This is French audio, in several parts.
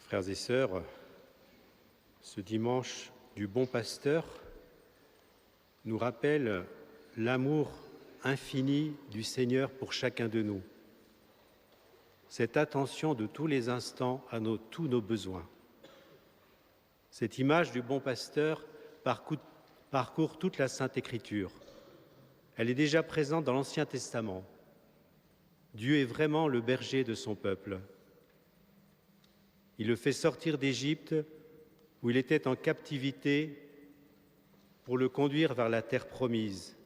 Frères et sœurs, ce dimanche du Bon Pasteur nous rappelle l'amour infini du Seigneur pour chacun de nous, cette attention de tous les instants à tous nos besoins. Cette image du Bon Pasteur parcourt toute la Sainte Écriture. Elle est déjà présente dans l'Ancien Testament. Dieu est vraiment le berger de son peuple. Il le fait sortir d'Égypte, où il était en captivité, pour le conduire vers la terre promise.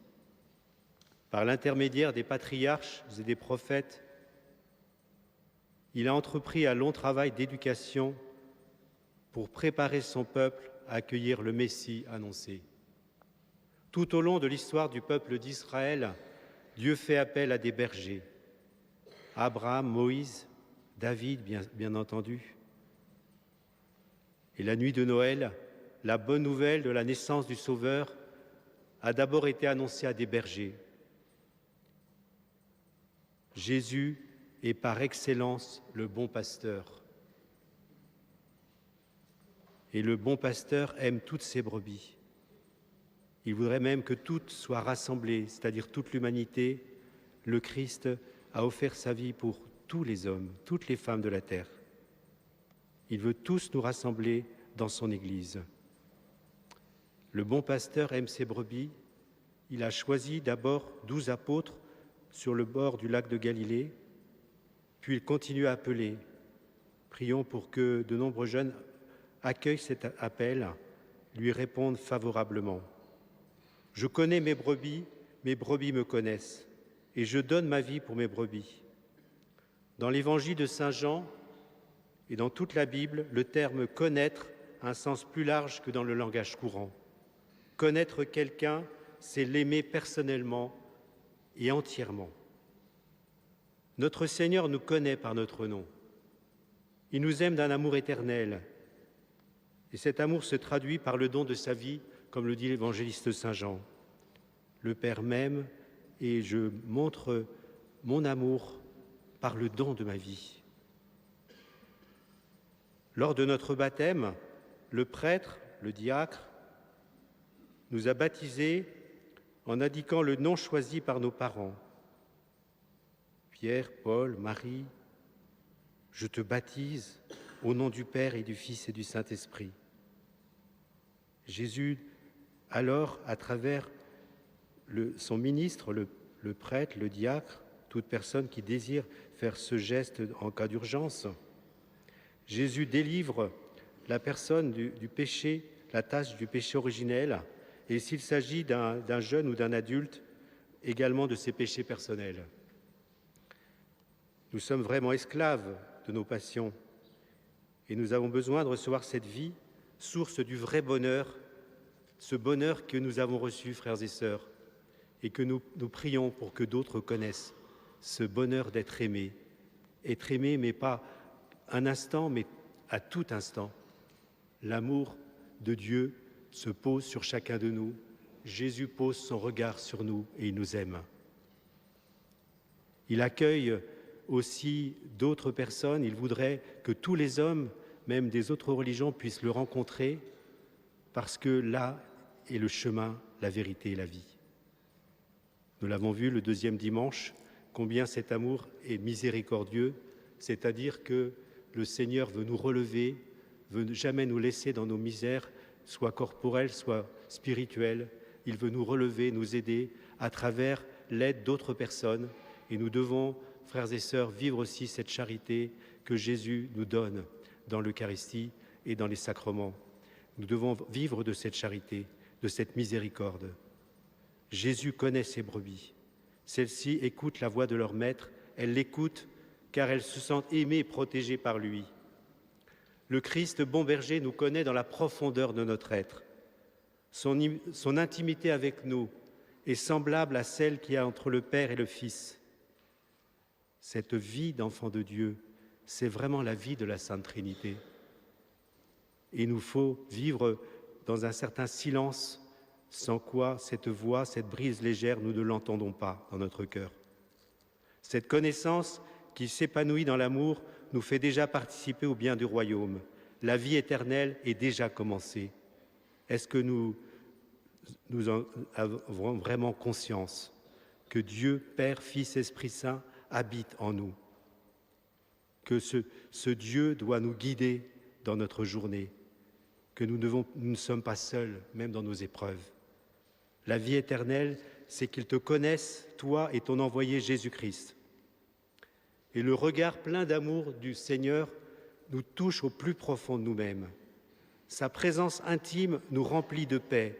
Par l'intermédiaire des patriarches et des prophètes, il a entrepris un long travail d'éducation pour préparer son peuple à accueillir le Messie annoncé. Tout au long de l'histoire du peuple d'Israël, Dieu fait appel à des bergers. Abraham, Moïse, David, bien entendu. Et la nuit de Noël, la bonne nouvelle de la naissance du Sauveur a d'abord été annoncée à des bergers. Jésus est par excellence le bon pasteur. Et le bon pasteur aime toutes ses brebis. Il voudrait même que toutes soient rassemblées, c'est-à-dire toute l'humanité. Le Christ a offert sa vie pour tous les hommes, toutes les femmes de la terre. Il veut tous nous rassembler dans son Église. Le bon pasteur aime ses brebis. Il a choisi d'abord 12 apôtres sur le bord du lac de Galilée, puis il continue à appeler. Prions pour que de nombreux jeunes accueillent cet appel, lui répondent favorablement. Je connais mes brebis me connaissent, et je donne ma vie pour mes brebis. Dans l'évangile de Saint Jean et dans toute la Bible, le terme « connaître » a un sens plus large que dans le langage courant. Connaître quelqu'un, c'est l'aimer personnellement et entièrement. Notre Seigneur nous connaît par notre nom. Il nous aime d'un amour éternel. Et cet amour se traduit par le don de sa vie, comme le dit l'évangéliste Saint Jean. Le Père m'aime et je montre mon amour par le don de ma vie. Lors de notre baptême, le prêtre, le diacre, nous a baptisés en indiquant le nom choisi par nos parents. Pierre, Paul, Marie, je te baptise au nom du Père et du Fils et du Saint-Esprit. Jésus, alors, à travers son ministre, le prêtre, le diacre, toute personne qui désire faire ce geste en cas d'urgence, Jésus délivre la personne du péché, la tâche du péché originel, et s'il s'agit d'un jeune ou d'un adulte, également de ses péchés personnels. Nous sommes vraiment esclaves de nos passions et nous avons besoin de recevoir cette vie, source du vrai bonheur, ce bonheur que nous avons reçu, frères et sœurs, et que nous prions pour que d'autres connaissent, ce bonheur d'être aimé, mais pas un instant, mais à tout instant. L'amour de Dieu se pose sur chacun de nous. Jésus pose son regard sur nous et il nous aime. Il accueille aussi d'autres personnes. Il voudrait que tous les hommes, même des autres religions, puissent le rencontrer parce que là est le chemin, la vérité et la vie. Nous l'avons vu le deuxième dimanche, combien cet amour est miséricordieux, c'est-à-dire que le Seigneur veut nous relever, veut jamais nous laisser dans nos misères, soit corporelles, soit spirituelles. Il veut nous relever, nous aider à travers l'aide d'autres personnes. Et nous devons, frères et sœurs, vivre aussi cette charité que Jésus nous donne dans l'Eucharistie et dans les sacrements. Nous devons vivre de cette charité, de cette miséricorde. Jésus connaît ses brebis. Celles-ci écoutent la voix de leur maître. Elles l'écoutent car elles se sentent aimées et protégées par lui. Le Christ bon berger nous connaît dans la profondeur de notre être. Son intimité avec nous est semblable à celle qu'il y a entre le Père et le Fils. Cette vie d'enfant de Dieu, c'est vraiment la vie de la Sainte Trinité. Et il nous faut vivre dans un certain silence, sans quoi cette voix, cette brise légère, nous ne l'entendons pas dans notre cœur. Cette connaissance qui s'épanouit dans l'amour nous fait déjà participer au bien du royaume. La vie éternelle est déjà commencée. Est-ce que nous en avons vraiment conscience que Dieu, Père, Fils, Esprit Saint, habite en nous? Que ce Dieu doit nous guider dans notre journée, que nous ne sommes pas seuls, même dans nos épreuves. La vie éternelle, c'est qu'ils te connaissent, toi et ton envoyé Jésus-Christ. Et le regard plein d'amour du Seigneur nous touche au plus profond de nous-mêmes. Sa présence intime nous remplit de paix.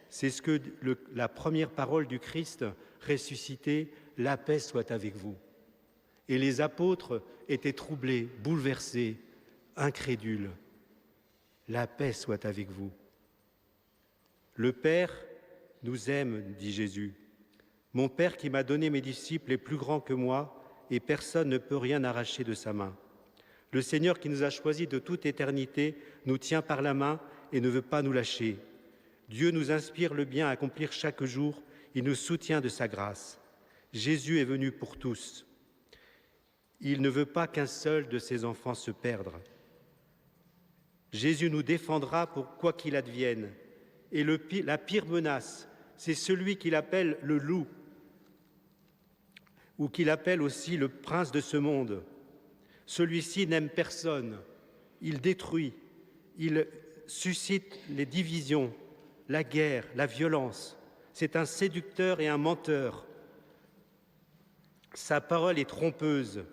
C'est ce que la première parole du Christ ressuscité, « La paix soit avec vous ». Et les apôtres étaient troublés, bouleversés, incrédules. « La paix soit avec vous ». Le Père nous aime, dit Jésus. Mon Père qui m'a donné mes disciples est plus grand que moi et personne ne peut rien arracher de sa main. Le Seigneur qui nous a choisis de toute éternité nous tient par la main et ne veut pas nous lâcher. Dieu nous inspire le bien à accomplir chaque jour. Il nous soutient de sa grâce. Jésus est venu pour tous. Il ne veut pas qu'un seul de ses enfants se perde. Jésus nous défendra pour quoi qu'il advienne. Et la pire menace, c'est celui qu'il appelle le loup, ou qu'il appelle aussi le prince de ce monde. Celui-ci n'aime personne, il détruit, il suscite les divisions, la guerre, la violence. C'est un séducteur et un menteur. Sa parole est trompeuse.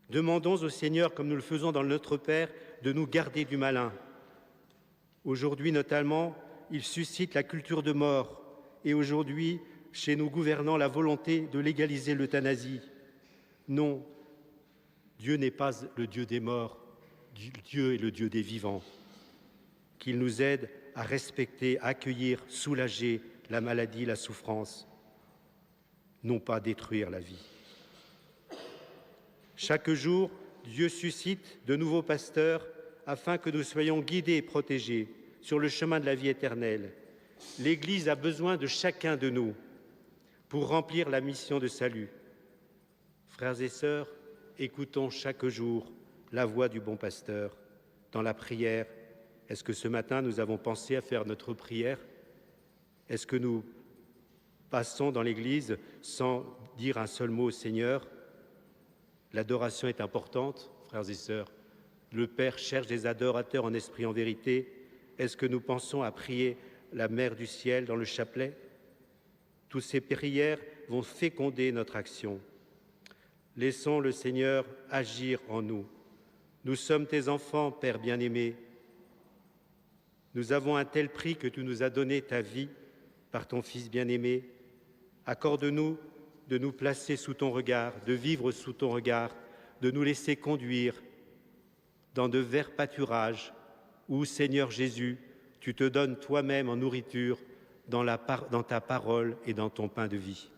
Demandons au Seigneur, comme nous le faisons dans le Notre Père, de nous garder du malin. Aujourd'hui notamment, il suscite la culture de mort et aujourd'hui, chez nos gouvernants, la volonté de légaliser l'euthanasie. Non, Dieu n'est pas le Dieu des morts, Dieu est le Dieu des vivants. Qu'il nous aide à respecter, à accueillir, soulager la maladie, la souffrance, non pas détruire la vie. Chaque jour, Dieu suscite de nouveaux pasteurs afin que nous soyons guidés et protégés sur le chemin de la vie éternelle. L'Église a besoin de chacun de nous pour remplir la mission de salut. Frères et sœurs, écoutons chaque jour la voix du bon pasteur. Dans la prière, est-ce que ce matin nous avons pensé à faire notre prière? Est-ce que nous passons dans l'Église sans dire un seul mot au Seigneur? L'adoration est importante, frères et sœurs. Le Père cherche des adorateurs en esprit et en vérité. Est-ce que nous pensons à prier la Mère du ciel dans le chapelet? Toutes ces prières vont féconder notre action. Laissons le Seigneur agir en nous. Nous sommes tes enfants, Père bien-aimé. Nous avons un tel prix que tu nous as donné ta vie par ton Fils bien-aimé. Accorde-nous de nous placer sous ton regard, de vivre sous ton regard, de nous laisser conduire dans de verts pâturages où, Seigneur Jésus, tu te donnes toi-même en nourriture dans ta parole et dans ton pain de vie.